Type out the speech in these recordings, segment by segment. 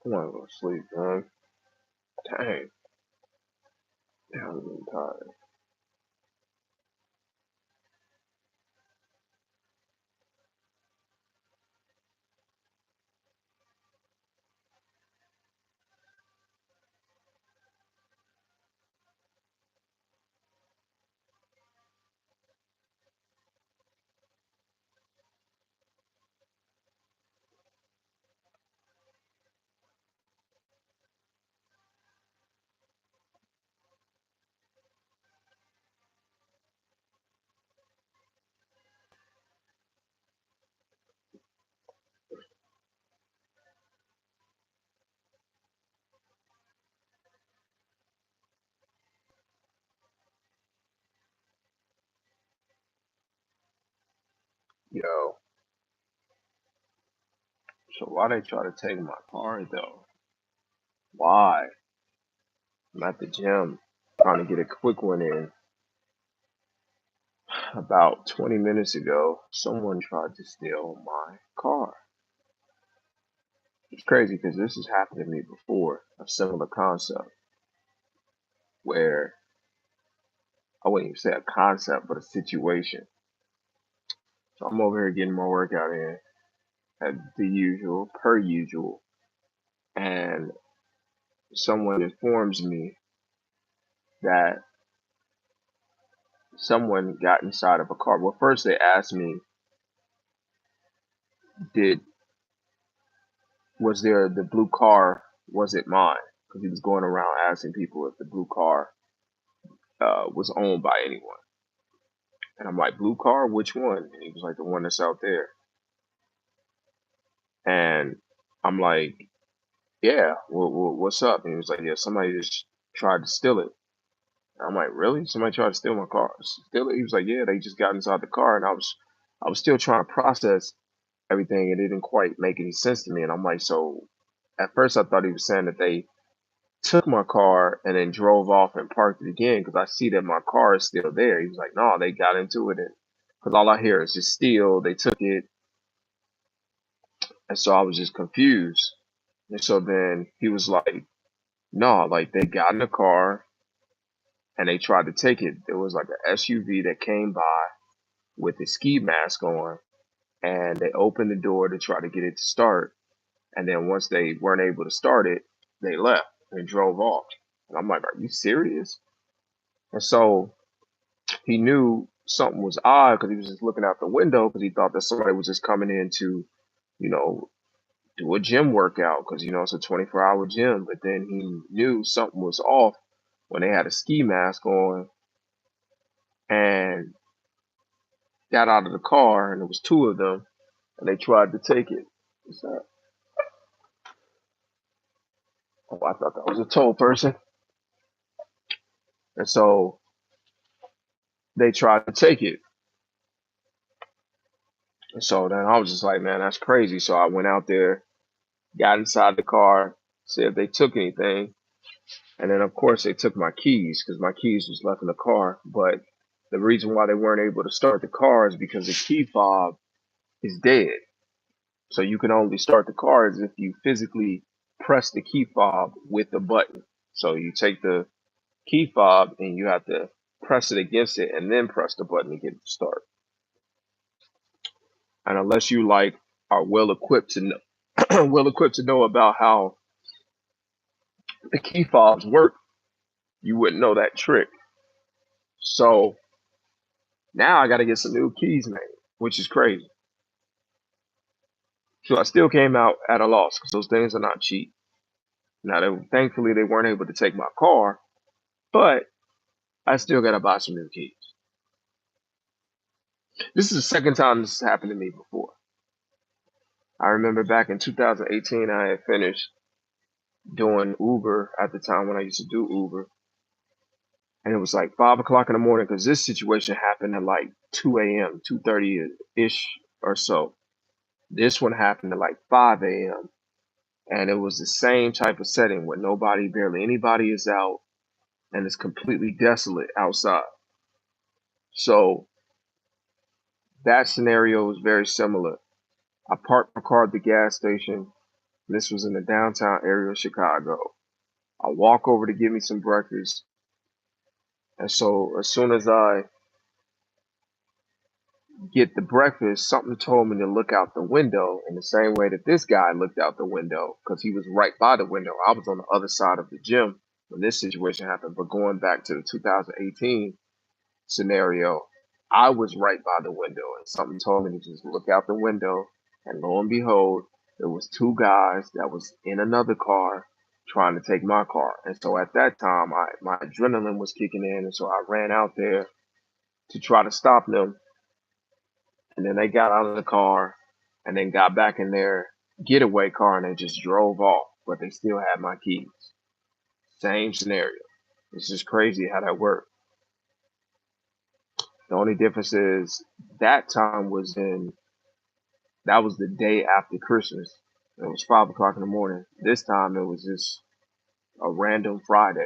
I want to go to sleep, man. Dang. Yeah, I'm getting tired. Yo, so why they try to take my car though? Why? I'm at the gym trying to get a quick one in. About 20 minutes ago, someone tried to steal my car. It's crazy because this has happened to me before, a similar concept where I wouldn't even say a concept, but a situation. So I'm over here getting my workout in at the usual, per usual, and someone informs me that someone got inside of a car. Well, first they asked me, did was there the blue car? Was it mine? Because he was going around asking people if the blue car was owned by anyone. And I'm like, blue car? Which one? And he was like, the one that's out there. And I'm like, yeah, what's up? And he was like, yeah, somebody just tried to steal it. And I'm like, really? Somebody tried to steal my car? Steal it? He was like, yeah, they just got inside the car. And I was still trying to process everything. It didn't quite make any sense to me. And I'm like, so at first I thought he was saying that they took my car and then drove off and parked it again because I see that my car is still there. He was like, no, they got into it. And because all I hear is just steal. They took it. And so I was just confused. And so then he was like, no, like they got in the car and they tried to take it. There was like an SUV that came by with a ski mask on and they opened the door to try to get it to start. And then once they weren't able to start it, they left and drove off. And I'm like, are you serious? And so he knew something was odd because he was just looking out the window because he thought that somebody was just coming in to, you know, do a gym workout because, it's a 24-hour gym. But then he knew something was off when they had a ski mask on and got out of the car and there was two of them and they tried to take it. What's that? Oh, I thought that was a toll person. And so they tried to take it. And so then I was just like, man, that's crazy. So I went out there, got inside the car, see if they took anything. And then, of course, they took my keys because my keys was left in the car. But the reason why they weren't able to start the car is because the key fob is dead. So you can only start the car as if you physically press the key fob with the button. So you take the key fob and you have to press it against it and then press the button to get it to start. And unless you are well equipped to know, well equipped to know about how the key fobs work, you wouldn't know that trick. So now I got to get some new keys made, which is crazy. So I still came out at a loss because those things are not cheap. Now, thankfully, they weren't able to take my car, but I still got to buy some new keys. This is the second time this has happened to me before. I remember back in 2018, I had finished doing Uber at the time when I used to do Uber. And it was like 5 o'clock in the morning because this situation happened at like 2 a.m., 2:30 ish or so. This one happened at like 5 a.m. And it was the same type of setting where nobody, barely anybody is out and it's completely desolate outside. So that scenario was very similar. I parked my car at the gas station This was in the downtown area of Chicago. I walk over to get me some breakfast, and so as soon as I get the breakfast, something told me to look out the window in the same way that this guy looked out the window because he was right by the window. I was on the other side of the gym when this situation happened. But going back to the 2018 scenario, I was right by the window and something told me to just look out the window. And lo and behold, there was two guys that was in another car trying to take my car. And so at that time, my adrenaline was kicking in. And so I ran out there to try to stop them, and then they got out of the car and then got back in their getaway car and they just drove off, but they still had my keys. Same scenario. It's just crazy how that worked. The only difference is that time was in, that was the day after Christmas. It was 5 o'clock in the morning. This time it was just a random Friday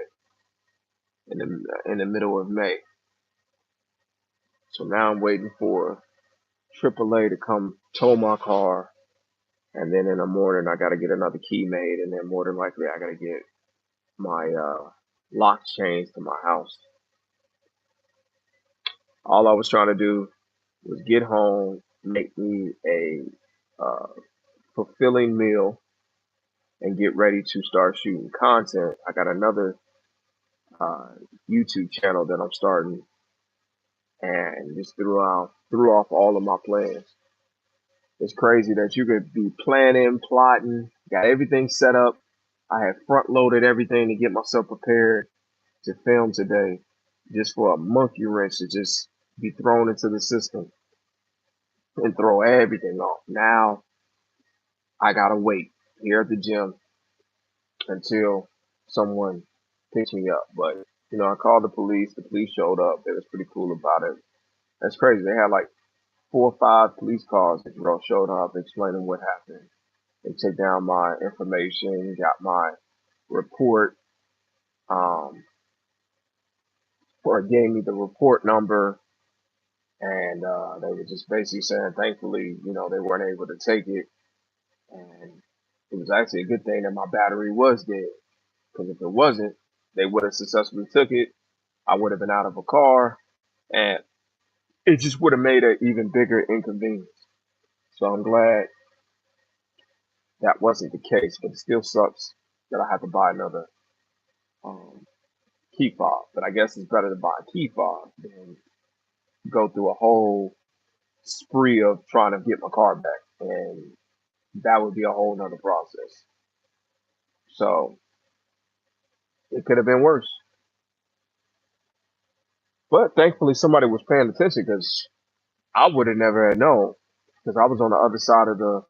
in the middle of May. So now I'm waiting for AAA to come tow my car, and then in the morning I got to get another key made, and then more than likely I got to get my lock changed to my house. All I was trying to do was get home, make me a uh, fulfilling meal, and get ready to start shooting content. I got another uh, YouTube channel that I'm starting, and just threw off all of my plans. It's crazy that you could be planning, plotting, got everything set up. I had front loaded everything to get myself prepared to film today, just for a monkey wrench to just be thrown into the system and throw everything off. Now I gotta wait here at the gym until someone picks me up. But I called the police. The police showed up. They was pretty cool about it. That's crazy. They had like 4 or 5 police cars that showed up explaining what happened. They took down my information, got my report, um, or gave me the report number, and they were just basically saying, thankfully, they weren't able to take it, and it was actually a good thing that my battery was dead, because if it wasn't, they would have successfully took it. I would have been out of a car, and it just would have made an even bigger inconvenience. So I'm glad that wasn't the case, but it still sucks that I have to buy another um, key fob. But I guess it's better to buy a key fob than go through a whole spree of trying to get my car back, and that would be a whole nother process. So it could have been worse. But thankfully, somebody was paying attention because I would have never had known because I was on the other side of the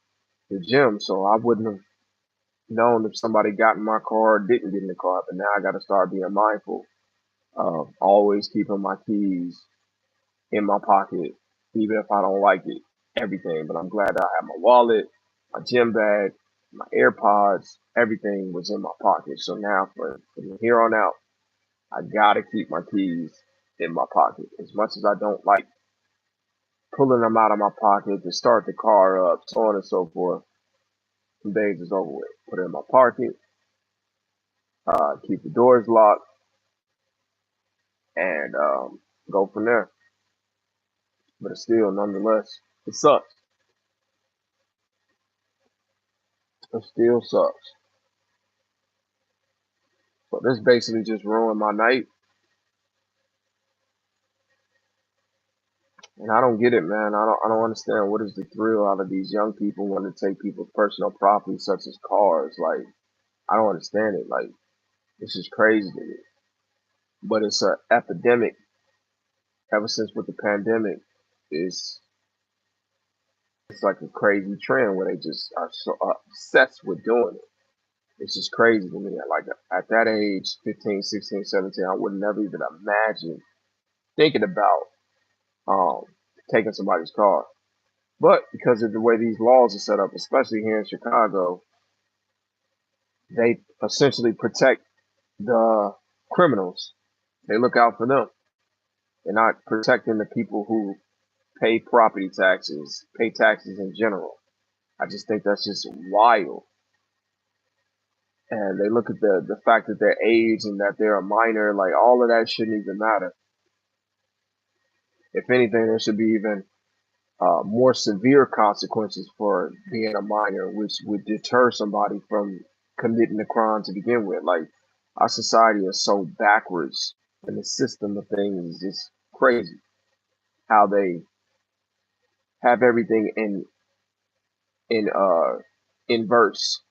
gym, so I wouldn't have known if somebody got in my car or didn't get in the car. But now I got to start being mindful of always keeping my keys in my pocket, even if I don't like it, everything. But I'm glad that I have my wallet, my gym bag, my AirPods, everything was in my pocket. So now from here on out, I gotta keep my keys in my pocket. As much as I don't like pulling them out of my pocket to start the car up, so on and so forth, some days is over with. Put it in my pocket, keep the doors locked, and go from there. But still, nonetheless, it sucks. It still sucks. So this basically just ruined my night, and I don't get it, man. I don't understand what is the thrill out of these young people wanting to take people's personal property, such as cars. Like I don't understand it. Like this is crazy to me. But it's an epidemic ever since with the pandemic. It's it's like a crazy trend where they just are so obsessed with doing it. It's just crazy to me. Like at that age, 15, 16, 17, I would never even imagine thinking about um, taking somebody's car. But because of the way these laws are set up, especially here in Chicago, they essentially protect the criminals. They look out for them. They're not protecting the people who pay property taxes, pay taxes in general. I just think that's just wild. and they look at the fact that they're age and that they're a minor, like all of that shouldn't even matter. If anything, there should be even more severe consequences for being a minor, which would deter somebody from committing the crime to begin with. Like our society is so backwards, and the system of things is just crazy. How they have everything in inverse,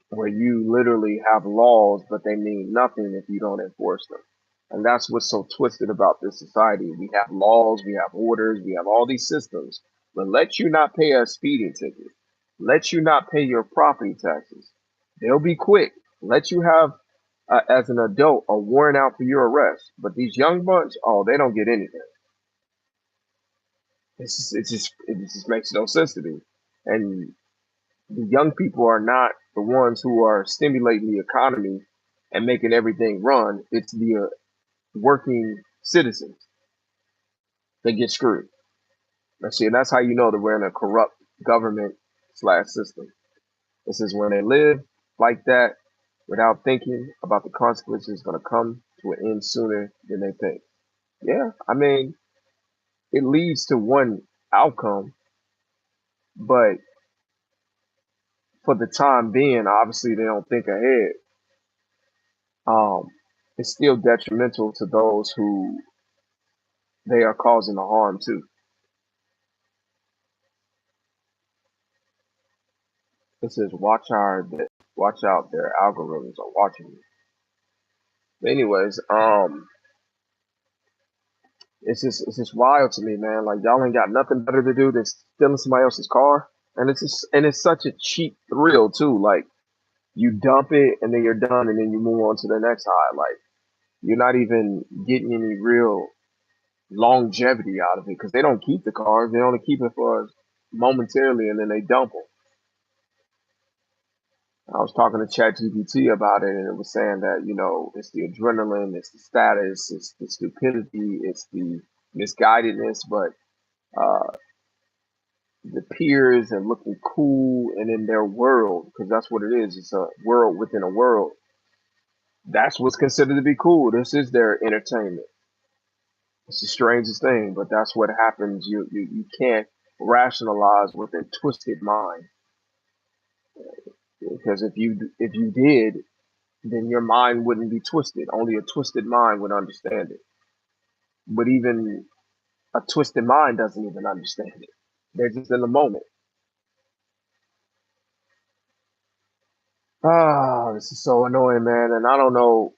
where you literally have laws, but they mean nothing if you don't enforce them. And that's what's so twisted about this society. We have laws, we have orders, we have all these systems, but let you not pay a speeding ticket, let you not pay your property taxes. They'll be quick. Let you have, as an adult, a warrant out for your arrest. But these young bunch, oh, they don't get anything. It just makes no sense to me. And the young people are not the ones who are stimulating the economy and making everything run. It's the working citizens that get screwed. And that's how you know that we're in a corrupt government slash system. This is when they live like that without thinking about the consequences going to come to an end sooner than they think. Yeah, I mean, it leads to one outcome, but for the time being, obviously they don't think ahead. Um, it's still detrimental to those who they are causing the harm to. It says, watch out, their algorithms are watching you. But anyways, it's just wild to me, man. Like y'all ain't got nothing better to do than stealing somebody else's car, and it's such a cheap thrill too. Like you dump it and then you're done, and then you move on to the next high. Like you're not even getting any real longevity out of it because they don't keep the cars; they only keep it for momentarily, and then they dump them. I was talking to ChatGPT about it, and it was saying that it's the adrenaline, it's the status, it's the stupidity, it's the misguidedness, but uh, the peers and looking cool and in their world, because that's what it is. It's a world within a world. That's what's considered to be cool. This is their entertainment. It's the strangest thing, but that's what happens. You can't rationalize with a twisted mind, because if you did, then your mind wouldn't be twisted. Only a twisted mind would understand it. But even a twisted mind doesn't even understand it. They're just in the moment. Ah, this is so annoying, man. And I don't know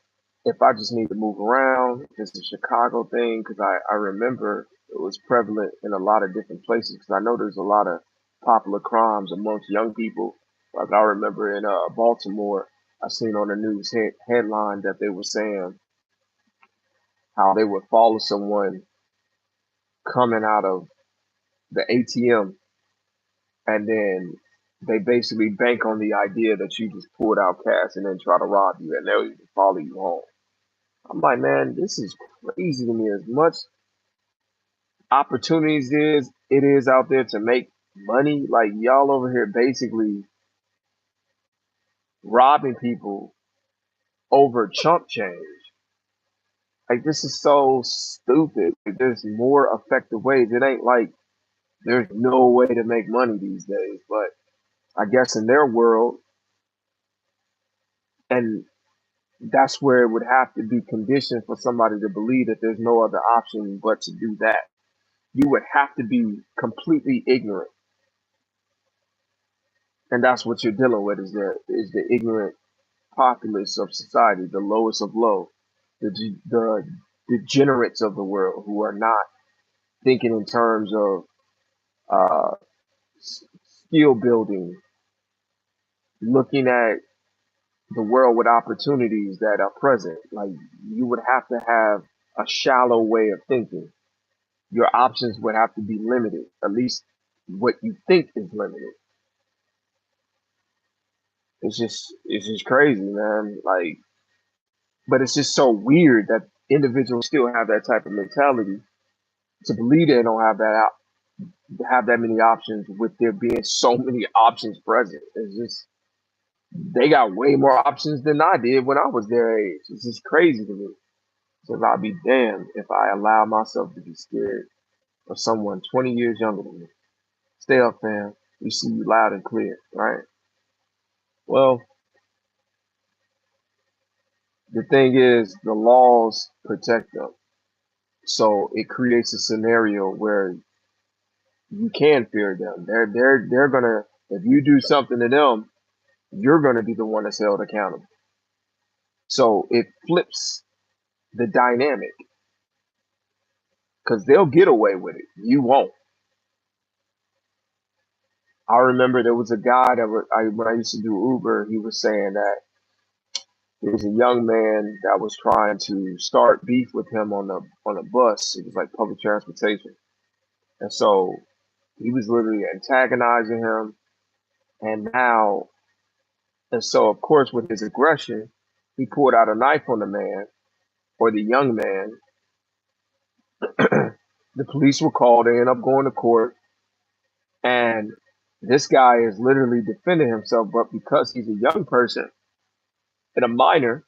if I just need to move around. If it's a Chicago thing, because I remember it was prevalent in a lot of different places. Because I know there's a lot of popular crimes amongst young people. Like I remember in Baltimore, I seen on the news headline that they were saying how they would follow someone coming out of the ATM, and then they basically bank on the idea that you just pulled out cash and then try to rob you, and they'll even follow you home. I'm like, man, this is crazy to me. As much opportunities it is out there to make money, like y'all over here basically robbing people over chump change. Like this is so stupid. Like, there's more effective ways. It ain't like there's no way to make money these days, but I guess in their world, and that's where it would have to be conditioned for somebody to believe that there's no other option but to do that. You would have to be completely ignorant, and that's what you're dealing with is the ignorant populace of society, the lowest of low, the degenerates of the world who are not thinking in terms of uh, skill building, looking at the world with opportunities that are present. Like you would have to have a shallow way of thinking. Your options would have to be limited, at least what you think is limited. It's just crazy, man. Like, but it's just so weird that individuals still have that type of mentality to believe they don't have that out. have that many options with there being so many options present. It's just they got way more options than I did when I was their age. It's just crazy to me. So I'll be damned if I allow myself to be scared of someone 20 years younger than me. Stay up, fam. We see you loud and clear, right? Well, the thing is, the laws protect them. So it creates a scenario where you can fear them. They're gonna if you do something to them, you're gonna be the one that's held accountable. So it flips the dynamic because they'll get away with it. You won't. I remember there was a guy that when I used to do Uber, he was saying that there was a young man that was trying to start beef with him on a bus. It was like public transportation, and so he was literally antagonizing him. And now, and so of course, with his aggression, he pulled out a knife on the man or the young man. The police were called. They ended up going to court, and this guy is literally defending himself. But because he's a young person and a minor,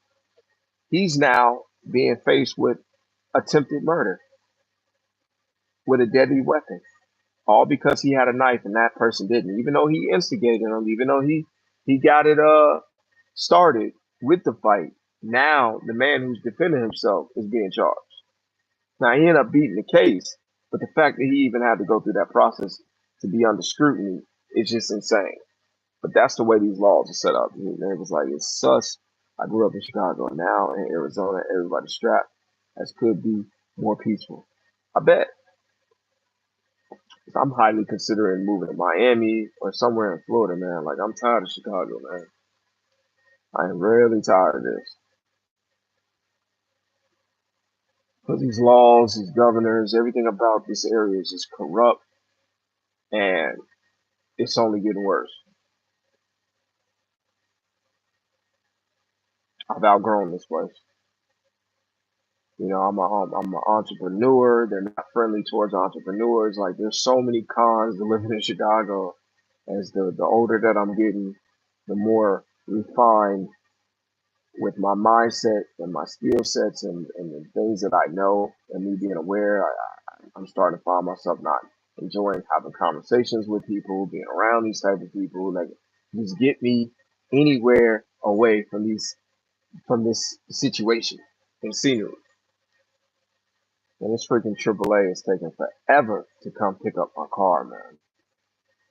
he's now being faced with attempted murder with a deadly weapon, all because he had a knife and that person didn't. Even though he instigated him, even though he got it started with the fight. Now the man who's defending himself is being charged. Now he ended up beating the case, but the fact that he even had to go through that process to be under scrutiny is just insane. But that's the way these laws are set up. And it was like it's sus. I grew up in Chicago. Now in Arizona, everybody's strapped as could be more peaceful. I bet. I'm highly considering moving to Miami or somewhere in Florida, man. Like I'm tired of Chicago, man. I am really tired of this. Because these laws, these governors, everything about this area is just corrupt and it's only getting worse. I've outgrown this place. You know, I'm an entrepreneur. They're not friendly towards entrepreneurs. Like there's so many cons to living in Chicago. As the older that I'm getting, the more refined with my mindset and my skill sets and the things that I know and me being aware, I'm starting to find myself not enjoying having conversations with people, being around these type of people that just get me anywhere away from this situation and scenery. And this freaking AAA is taking forever to come pick up my car, man.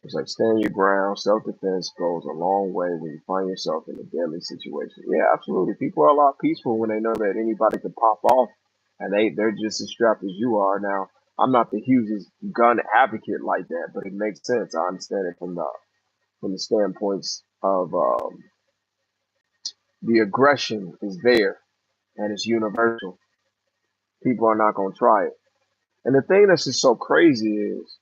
It's like stand your ground. Self defense goes a long way when you find yourself in a deadly situation. Yeah, absolutely. People are a lot peaceful when they know that anybody could pop off and they're just as strapped as you are. Now, I'm not the hugest gun advocate like that, but it makes sense. I understand it from the standpoints of the aggression is there and it's universal. People are not going to try it. And the thing that's just so crazy is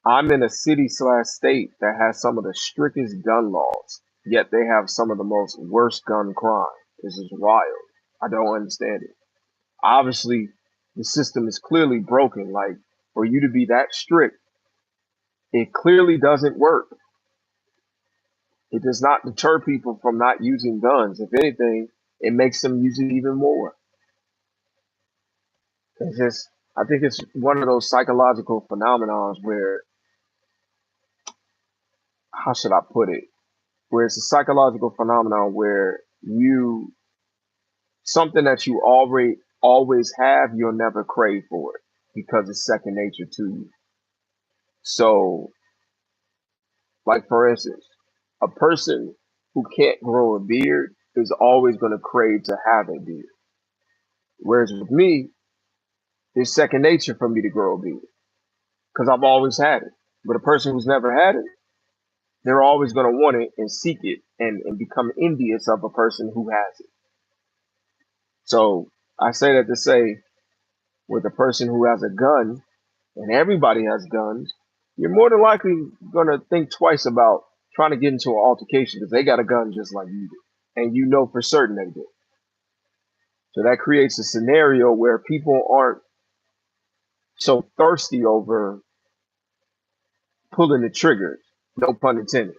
I'm in a city slash state that has some of the strictest gun laws, yet they have some of the most worst gun crime. This is wild. I don't understand it. Obviously, the system is clearly broken. Like, for you to be that strict, it clearly doesn't work. It does not deter people from not using guns. If anything, it makes them use it even more. It's just, I think it's one of those psychological phenomenons where, how should I put it? Where it's a psychological phenomenon where something that you already always have, you'll never crave for it because it's second nature to you. So, like for instance, a person who can't grow a beard is always going to crave to have a beard. Whereas with me, it's second nature for me to grow a beard because I've always had it. But a person who's never had it, they're always going to want it and seek it and become envious of a person who has it. So I say that to say, with a person who has a gun, and everybody has guns, you're more than likely going to think twice about trying to get into an altercation because they got a gun just like you do. And you know for certain they do. So that creates a scenario where people aren't so thirsty over pulling the triggers. No pun intended.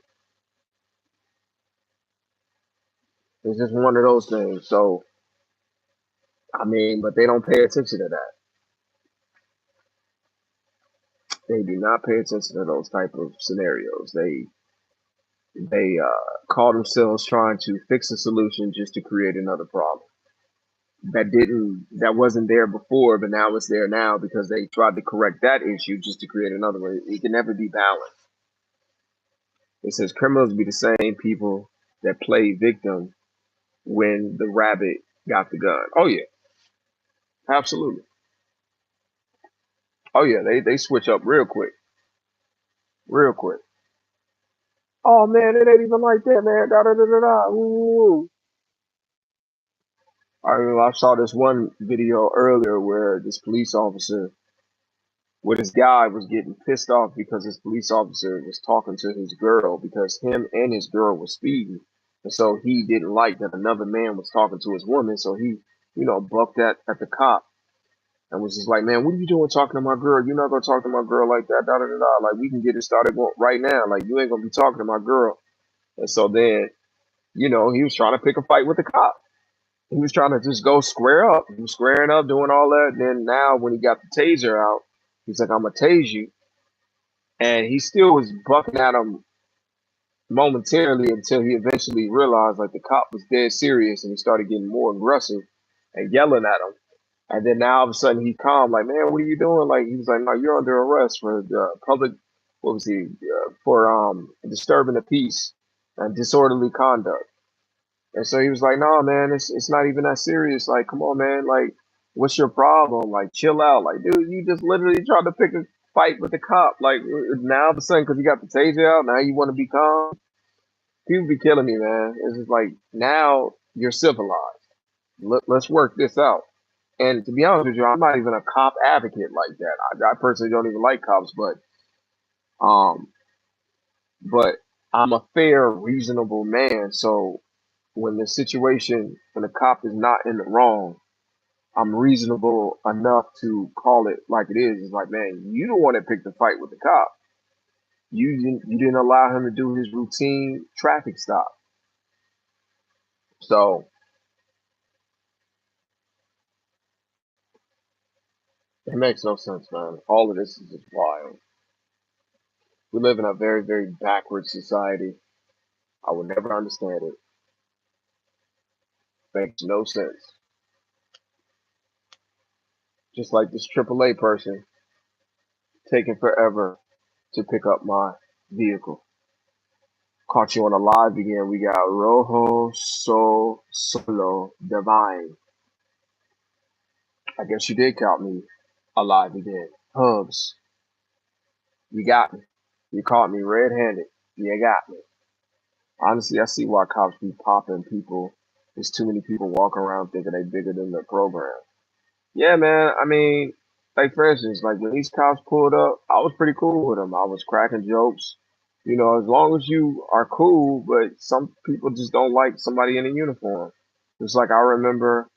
It's just one of those things. So I mean, but they don't pay attention to that. They do not pay attention to those type of scenarios. They call themselves trying to fix a solution just to create another problem that wasn't there before, but now it's there now because they tried to correct that issue just to create another one. It can never be balanced. It says criminals be the same people that play victim when the rabbit got the gun. Oh yeah, absolutely. Oh yeah, they switch up real quick, real quick. Oh man, it ain't even like that, man. Da da da da da. Ooh. I saw this one video earlier where this police officer, where this guy was getting pissed off because this police officer was talking to his girl because him and his girl were speeding, and so he didn't like that another man was talking to his woman, so he, bucked at the cop and was just like, man, what are you doing talking to my girl? You're not gonna talk to my girl like that, da da da da. Like we can get it started right now. Like you ain't gonna be talking to my girl. And so then, he was trying to pick a fight with the cop. He was trying to just go square up. He was squaring up, doing all that. And then now, when he got the taser out, he's like, "I'm gonna tase you," and he still was bucking at him momentarily until he eventually realized like the cop was dead serious, and he started getting more aggressive and yelling at him. And then now all of a sudden he calm, like, "Man, what are you doing?" Like he was like, "No, you're under arrest for public. What was he for? Disturbing the peace and disorderly conduct." And so he was like, "No, man, it's not even that serious. Like, come on, man. Like, what's your problem? Like, chill out. Like, dude, you just literally tried to pick a fight with the cop. Like, now all of a sudden, because you got the taser out, now you want to be calm. People be killing me, man. It's just like now you're civilized. Let's work this out." And to be honest with you, I'm not even a cop advocate like that. I personally don't even like cops, um, but I'm a fair, reasonable man. So when when the cop is not in the wrong, I'm reasonable enough to call it like it is. It's like, man, you the one that picked the fight with the cop. You didn't allow him to do his routine traffic stop. So it makes no sense, man. All of this is just wild. We live in a very, very backward society. I will never understand it. Makes no sense. Just like this AAA person taking forever to pick up my vehicle. Caught you on a live again. We got Rojo Solo Divine. I guess you did count me alive again. Hubs, you got me. You caught me red-handed. You got me. Honestly, I see why cops be popping people. There's too many people walking around thinking they bigger than the program. Yeah, man. I mean, like for instance, like when these cops pulled up, I was pretty cool with them. I was cracking jokes. As long as you are cool, but some people just don't like somebody in a uniform. It's like I remember,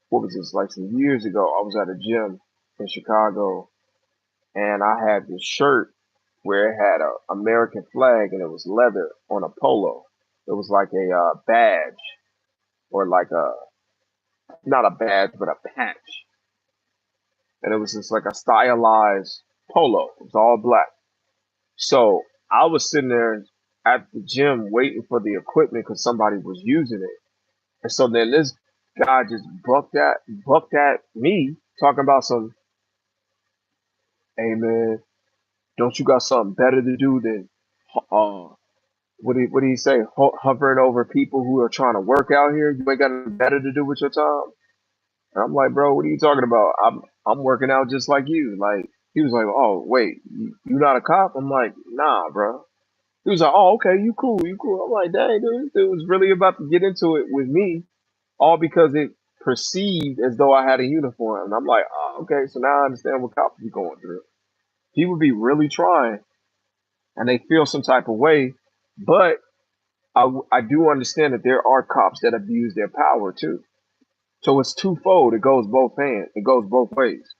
what was this, like some years ago, I was at a gym in Chicago and I had this shirt where it had a American flag and it was leather on a polo. It was like a badge or like not a badge, but a patch. And it was just like a stylized polo. It was all black. So I was sitting there at the gym waiting for the equipment because somebody was using it. And so then this guy just bucked at me, talking about some, "Hey man, don't you got something better to do than uh what do you say? Hovering over people who are trying to work out here? You ain't got nothing better to do with your time?" And I'm like, "Bro, what are you talking about? I'm working out just like you." Like he was like, "Oh wait, you not a cop?" I'm like, "Nah, bro." He was like, "Oh, okay, you cool, you cool." I'm like, "Dang, dude, this dude was really about to get into it with me, all because it perceived as though I had a uniform." And I'm like, "Oh, okay, so now I understand what cops be going through." He would be really trying, and they feel some type of way, but I do understand that there are cops that abuse their power too. So it's twofold. It goes both hands. It goes both ways.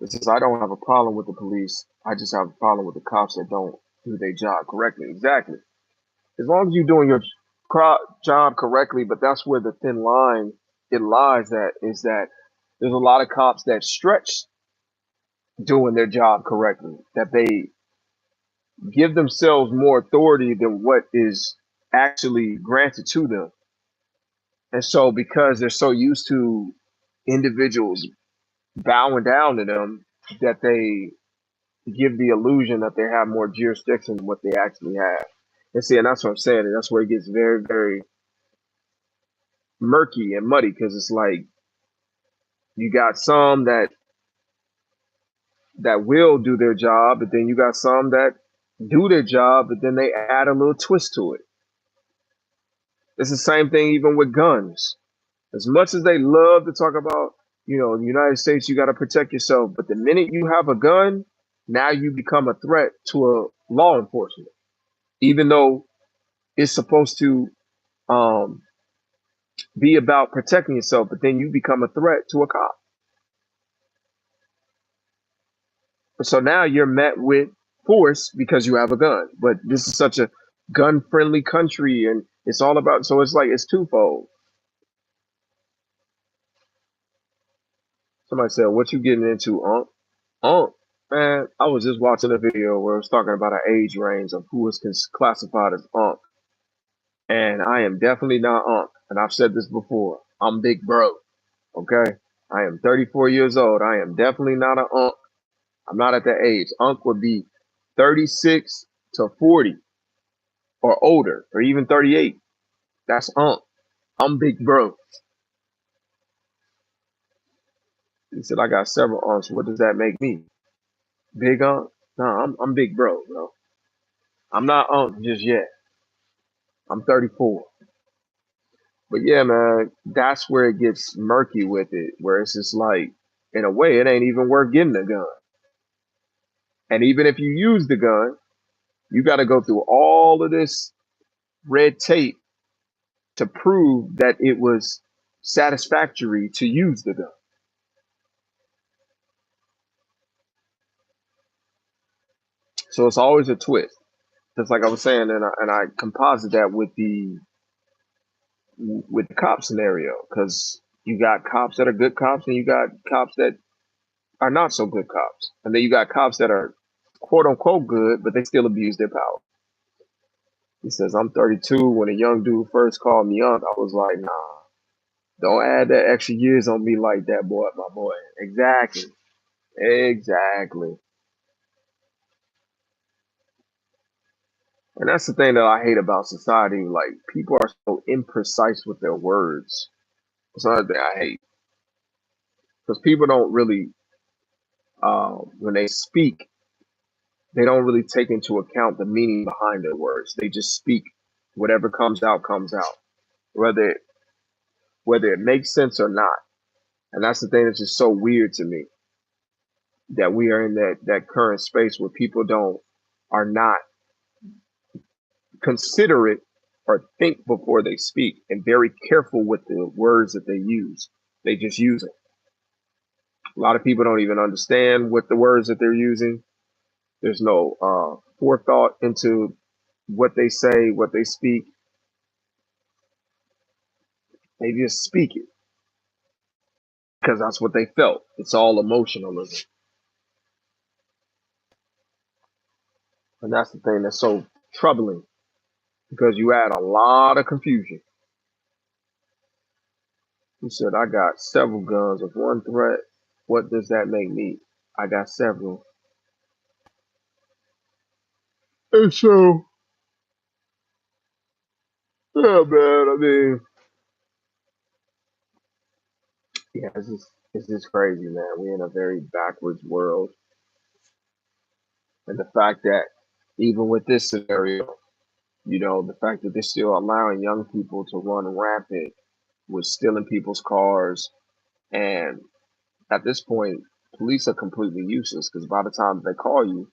It says, I don't have a problem with the police. I just have a problem with the cops that don't do their job correctly. Exactly. As long as you're doing your job correctly, but that's where the thin line it lies at is that there's a lot of cops that stretch doing their job correctly, that they give themselves more authority than what is actually granted to them. And so, because they're so used to individuals bowing down to them, that they give the illusion that they have more jurisdiction than what they actually have. And see, and that's what I'm saying. And that's where it gets very, very murky and muddy because it's like you got some that will do their job, but then you got some that do their job, but then they add a little twist to it. It's the same thing even with guns. As much as they love to talk about, in the United States, you got to protect yourself. But the minute you have a gun, now you become a threat to a law enforcement, even though it's supposed to um, be about protecting yourself. But then you become a threat to a cop. So now you're met with force because you have a gun. But this is such a gun-friendly country, and it's all about. So it's like it's twofold. Somebody said, "What you getting into, Unc?" Unc, man, I was just watching a video where it was talking about an age range of who is classified as Unc, and I am definitely not Unc. And I've said this before. I'm big bro. Okay, I am 34 years old. I am definitely not an Unc. I'm not at that age. Unc would be 36 to 40 or older, or even 38. That's Unc. I'm big bro. He said, I got several Uncs. What does that make me? Big Unc? No, I'm big bro. I'm not Unc just yet. I'm 34. But yeah, man, that's where it gets murky with it, where it's just like, in a way, it ain't even worth getting a gun. And even if you use the gun, you got to go through all of this red tape to prove that it was satisfactory to use the gun. So it's always a twist. Just like I was saying, and I composite that with the cop scenario, because you got cops that are good cops and you got cops that are not so good cops, and then you got cops that are quote unquote good, but they still abuse their power. He says, I'm 32. When a young dude first called me up, I was like, nah, don't add that extra years on me like that, boy, my boy. Exactly. Exactly. And that's the thing that I hate about society. Like, people are so imprecise with their words. That's another thing I hate. Because people don't really, when they speak, they don't really take into account the meaning behind their words. They just speak. Whatever comes out, whether it makes sense or not. And that's the thing that's just so weird to me, that we are in that current space where people are not considerate or think before they speak and very careful with the words that they use. They just use it. A lot of people don't even understand what the words that they're using. There's no forethought into what they say, what they speak. They just speak it because that's what they felt. It's all emotionalism. And that's the thing that's so troubling, because you add a lot of confusion. He said, I got several guns of one threat. What does that make me? I got several. And so, yeah, man, I mean, yeah, it's just crazy, man. We're in a very backwards world. And the fact that even with this scenario, the fact that they're still allowing young people to run rampant with stealing people's cars. And at this point, police are completely useless because by the time they call you,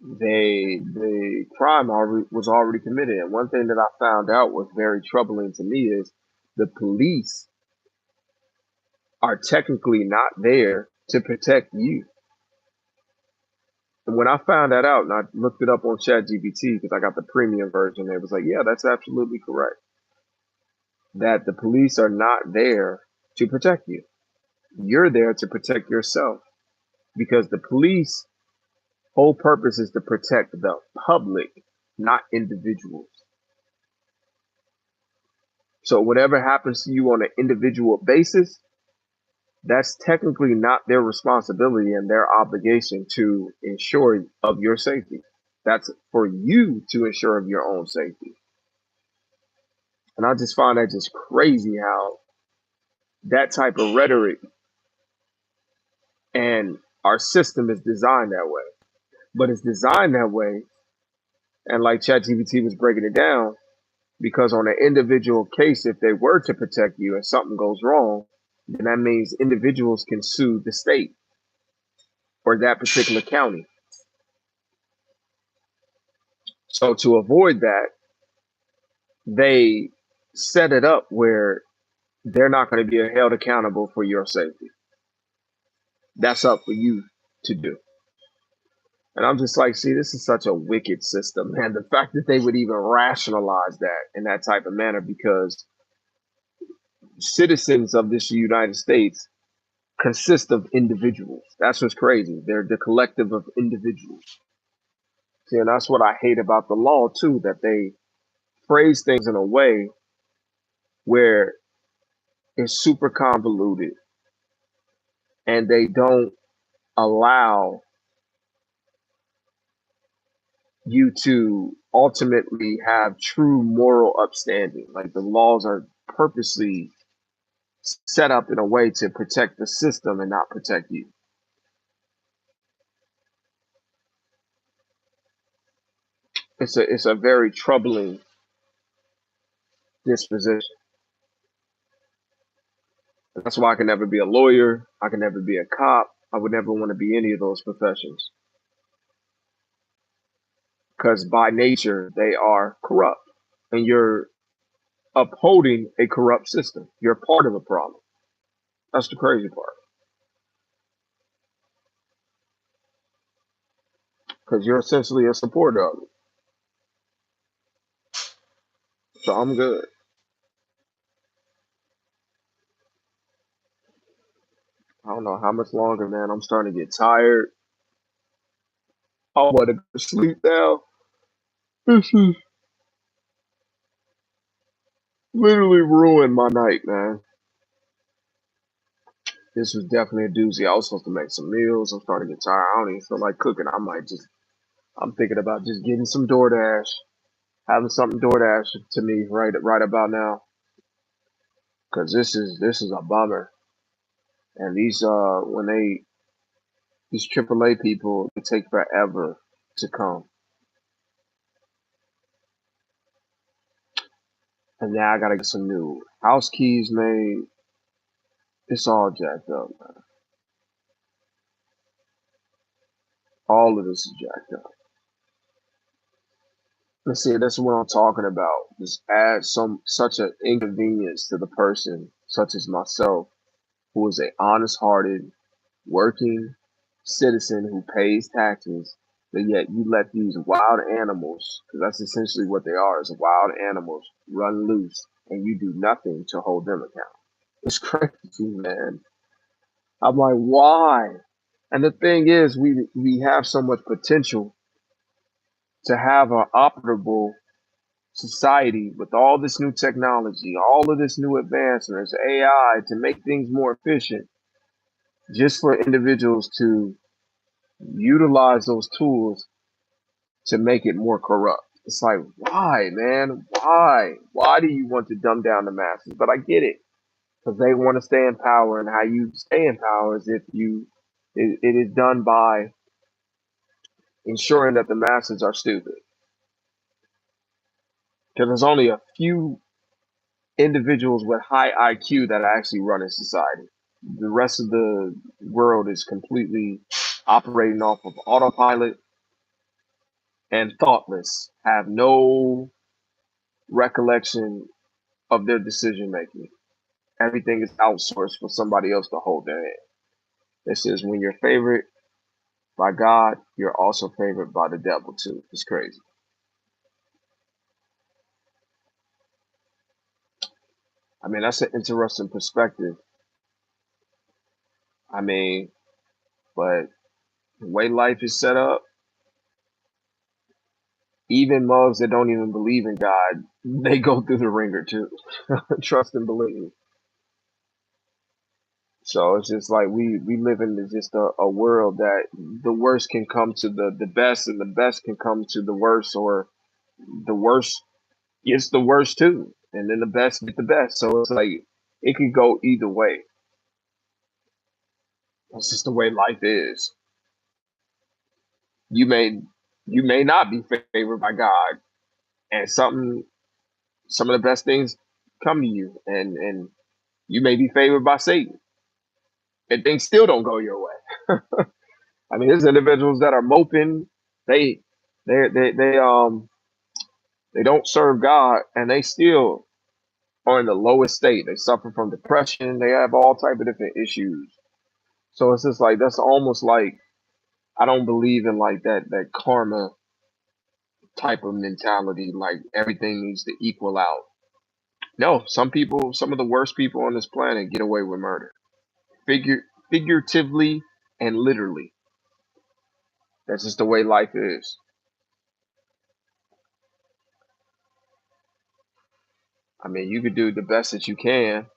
the crime was already committed. And one thing that I found out was very troubling to me is the police are technically not there to protect you. And when I found that out and I looked it up on ChatGPT because I got the premium version, it was like, yeah, that's absolutely correct. That the police are not there to protect you. You're there to protect yourself because the police whole purpose is to protect the public, not individuals. So whatever happens to you on an individual basis, that's technically not their responsibility and their obligation to ensure of your safety. That's for you to ensure of your own safety. And I just find that just crazy how that type of rhetoric and our system is designed that way. But it's designed that way, and like ChatGPT was breaking it down, because on an individual case, if they were to protect you and something goes wrong, then that means individuals can sue the state or that particular county. So to avoid that, they set it up where they're not going to be held accountable for your safety. That's up for you to do. And I'm just like, see, this is such a wicked system, man. The fact that they would even rationalize that in that type of manner, because citizens of this United States consist of individuals. That's what's crazy. They're the collective of individuals. See, and that's what I hate about the law too, that they phrase things in a way where it's super convoluted and they don't allow you to ultimately have true moral upstanding. Like the laws are purposely set up in a way to protect the system and not protect you. It's a very troubling disposition. That's why I can never be a lawyer. I can never be a cop. I would never want to be any of those professions because by nature they are corrupt, and you're upholding a corrupt system. You're part of the problem. That's the crazy part because you're essentially a supporter of it. So I'm good. I don't know how much longer, man. I'm starting to get tired. I want to go to sleep now. This is literally ruined my night, man. This was definitely a doozy. I was supposed to make some meals. I'm starting to get tired. I don't even feel like cooking. I'm thinking about just getting some DoorDash, having something DoorDash to me right about now. Cause this is a bummer. And these AAA people, they take forever to come. And now I gotta get some new house keys made. It's all jacked up, man. All of this is jacked up. Let's see, that's what I'm talking about. Just add such an inconvenience to the person, such as myself, who is a honest hearted, working citizen who pays taxes, but yet you let these wild animals, because that's essentially what they are, is wild animals, run loose, and you do nothing to hold them accountable. It's crazy, man. I'm like, why? And the thing is, we have so much potential to have an operable society with all this new technology, all of this new advancements, AI to make things more efficient, just for individuals to utilize those tools to make it more corrupt. It's like, why, man? Why? Why do you want to dumb down the masses? But I get it because they want to stay in power, and how you stay in power is if it is done by ensuring that the masses are stupid. Because there's only a few individuals with high IQ that are actually running society. The rest of the world is completely operating off of autopilot and thoughtless, have no recollection of their decision making. Everything is outsourced for somebody else to hold their hand. It says when you're favored by God, you're also favored by the devil too. It's crazy. I mean, that's an interesting perspective. I mean, but the way life is set up, even mugs that don't even believe in God, they go through the ringer too. Trust and believe. So it's just like we live in just a world that the worst can come to the best, and the best can come to the worst, or the worst gets the worst too, and then the best get the best. So it's like it could go either way. That's just the way life is. You may you may not be favored by God, and some of the best things come to you, and you may be favored by Satan, and things still don't go your way. I mean, there's individuals that are moping. They they they don't serve God, and they still are in the lowest state. They suffer from depression. They have all type of different issues. So it's just like that's almost like I don't believe in like that karma type of mentality. Like everything needs to equal out. No, some people, some of the worst people on this planet get away with murder, figuratively and literally. That's just the way life is. I mean, you could do the best that you can.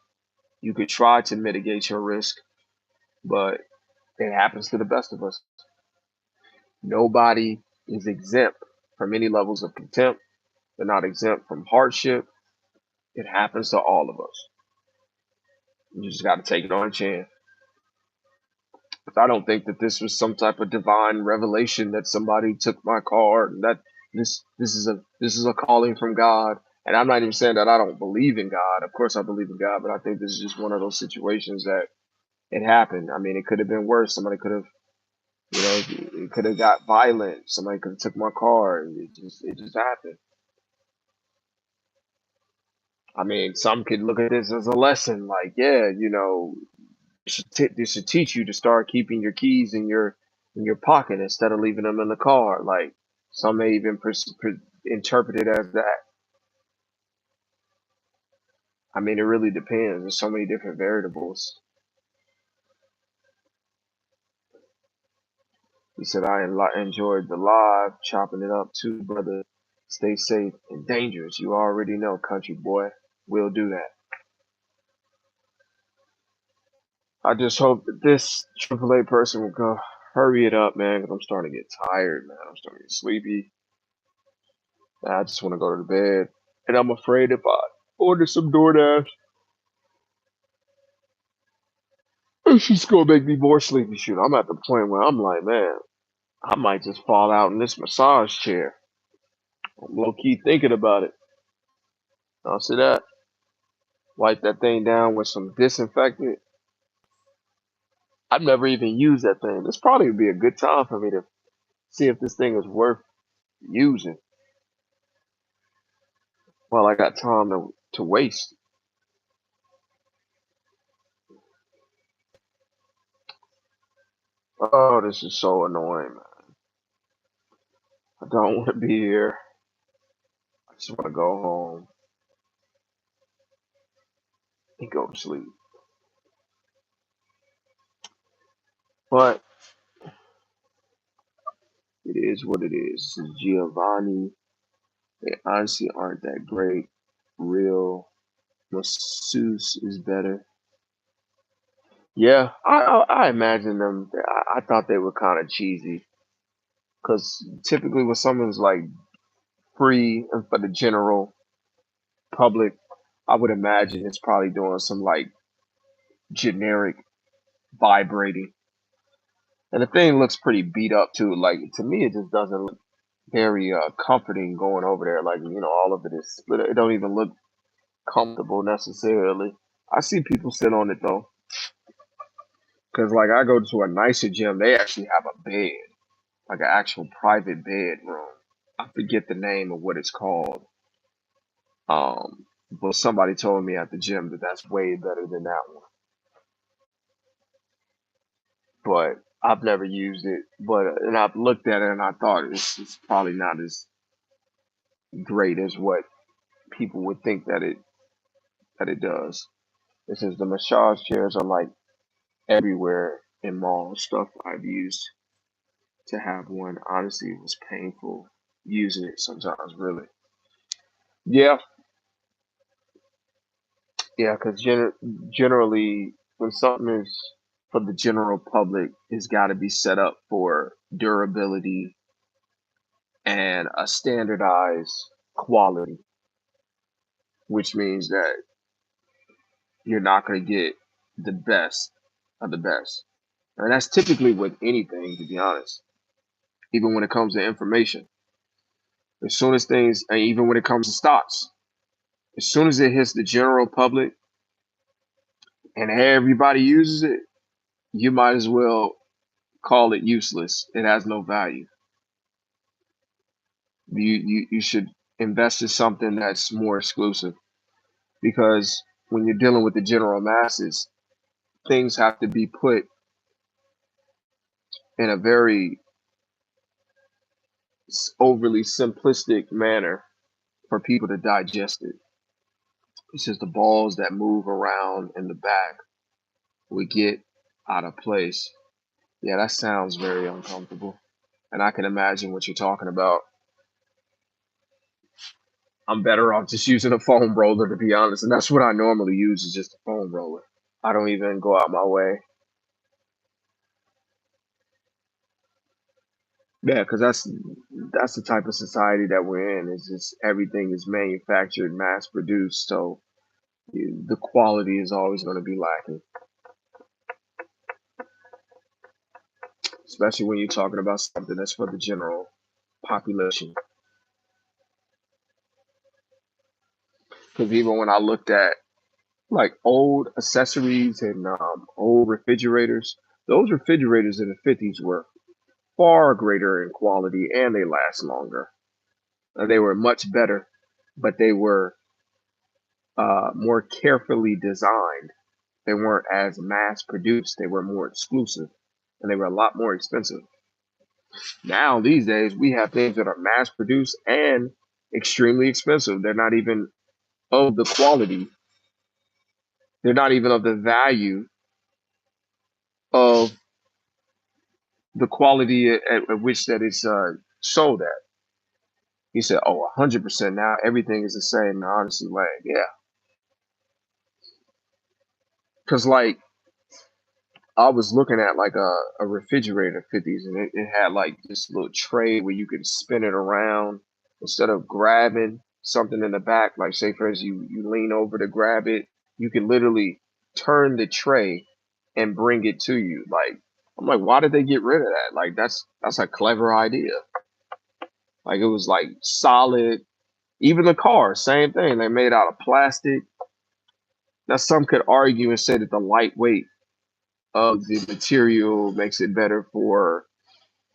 You could try to mitigate your risk, but it happens to the best of us. Nobody is exempt from any levels of contempt. They're not exempt from hardship. It happens to all of us. You just got to take it on a chin. I don't think that this was some type of divine revelation that somebody took my card and that this is a calling from God. And I'm not even saying that I don't believe in God. Of course I believe in God, but I think this is just one of those situations that it happened. I mean, it could have been worse. Somebody could have, you know, it could have got violent. Somebody could have took my car. It just happened. I mean, some could look at this as a lesson, like, yeah, you know, this should teach you to start keeping your keys in your pocket instead of leaving them in the car. Like some may even interpret it as that. I mean, it really depends. There's so many different variables. He said, enjoyed the live, chopping it up too, brother. Stay safe and dangerous. You already know, country boy. We'll do that. I just hope that this AAA person will go hurry it up, man, because I'm starting to get tired, man. I'm starting to get sleepy. I just want to go to bed. And I'm afraid if I order some DoorDash, it's just gonna make me more sleepy. Shoot, I'm at the point where I'm like, man, I might just fall out in this massage chair. I'm low key thinking about it. I'll see that. Wipe that thing down with some disinfectant. I've never even used that thing. This probably would be a good time for me to see if this thing is worth using. Well, I got time to waste. Oh, this is so annoying, man. I don't want to be here. I just want to go home and go to sleep. But it is what it is. This is Giovanni. They honestly aren't that great. Real masseuse is better. Yeah, I imagine them. I thought they were kind of cheesy because typically when someone's like free and for the general public, I would imagine it's probably doing some like generic vibrating. And the thing looks pretty beat up too. Like to me, it just doesn't look very comforting going over there. Like you know, all of it is. But it don't even look comfortable necessarily. I see people sit on it though, because like I go to a nicer gym, they actually have a bed, like an actual private bedroom. I forget the name of what it's called. But somebody told me at the gym that that's way better than that one. but I've never used it. But and I've looked at it and I thought it's probably not as great as what people would think that it does. It says the massage chairs are like everywhere in malls. Stuff I've used to have one. Honestly, it was painful using it sometimes. Really, yeah, yeah. Because generally, when something is for the general public, it's got to be set up for durability and a standardized quality, which means that you're not going to get the best of the best. And that's typically with anything, to be honest. Even when it comes to information, as soon as things, and even when it comes to stocks, as soon as it hits the general public and everybody uses it, you might as well call it useless. It has no value. You should invest in something that's more exclusive because when you're dealing with the general masses, things have to be put in a very overly simplistic manner for people to digest it. It's just the balls that move around in the back we get out of place. Yeah, that sounds very uncomfortable. And I can imagine what you're talking about. I'm better off just using a foam roller, to be honest. And that's what I normally use is just a foam roller. I don't even go out my way. Yeah, because that's the type of society that we're in. It's just everything is manufactured, mass produced. So the quality is always going to be lacking, especially when you're talking about something that's for the general population. Because even when I looked at like old accessories and old refrigerators, those refrigerators in the 50s were far greater in quality and they last longer. They were much better, but they were more carefully designed. They weren't as mass produced, they were more exclusive and they were a lot more expensive. Now, these days, we have things that are mass produced and extremely expensive. They're not even of the quality, they're not even of the value of the quality at which that it's sold at. He said, "Oh, 100% now everything is the same." Now, honestly, like, yeah, because like I was looking at like a refrigerator 50s, and it had like this little tray where you could spin it around instead of grabbing something in the back. Like, say for instance, you lean over to grab it, you can literally turn the tray and bring it to you. Like, I'm like, why did they get rid of that? Like, that's a clever idea. Like, it was like solid. Even the car, same thing. They made out of plastic. Now, some could argue and say that the lightweight of the material makes it better for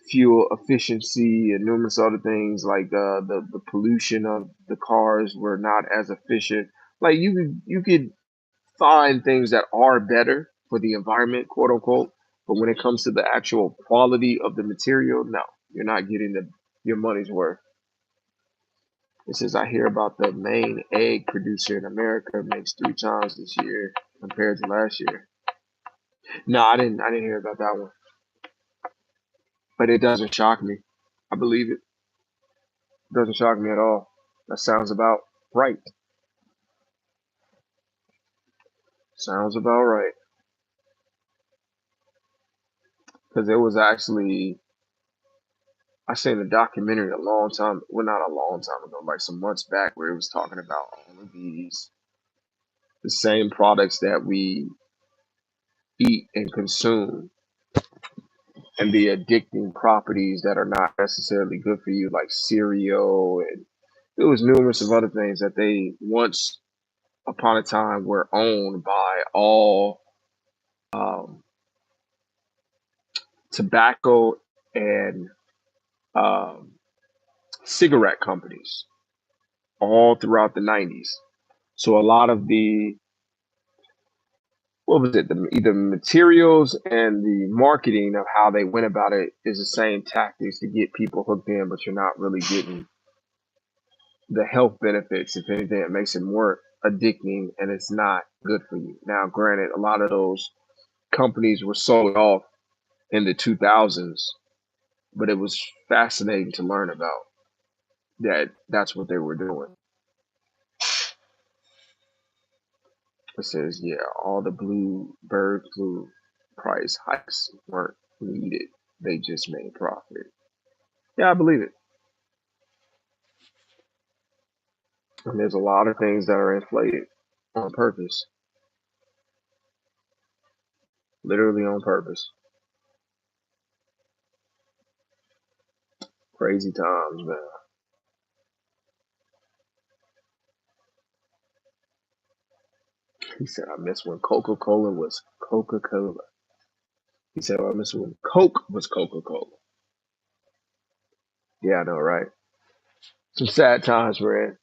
fuel efficiency and numerous other things like the pollution of the cars were not as efficient. Like you could find things that are better for the environment, quote unquote, but when it comes to the actual quality of the material, no, you're not getting your money's worth. It says I hear about the main egg producer in America makes 3 times this year compared to last year. No, I didn't hear about that one. But it doesn't shock me. I believe it. It doesn't shock me at all. That sounds about right. Sounds about right. Because it was actually, I seen a documentary a long time, well, not a long time ago, like some months back, where it was talking about all of the same products that we eat and consume and the addicting properties that are not necessarily good for you, like cereal. And there was numerous of other things that they once upon a time were owned by all um, tobacco and um, cigarette companies all throughout the 90s. So a lot of the what was it? Either materials and the marketing of how they went about it is the same tactics to get people hooked in, but you're not really getting the health benefits. If anything, it makes it more addicting and it's not good for you. Now, granted, a lot of those companies were sold off in the 2000s, but it was fascinating to learn about that that's what they were doing. It says, yeah, all the blue bird flu price hikes weren't needed. They just made profit. Yeah, I believe it. And there's a lot of things that are inflated on purpose, literally on purpose. Crazy times, man. He said, I miss when Coca Cola was Coca Cola. He said, I miss when Coke was Coca Cola. Yeah, I know, right? Some sad times we're in.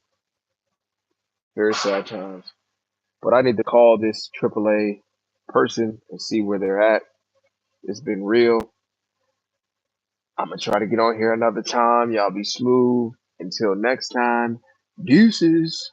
Very sad times. But I need to call this AAA person and see where they're at. It's been real. I'm going to try to get on here another time. Y'all be smooth. Until next time, deuces.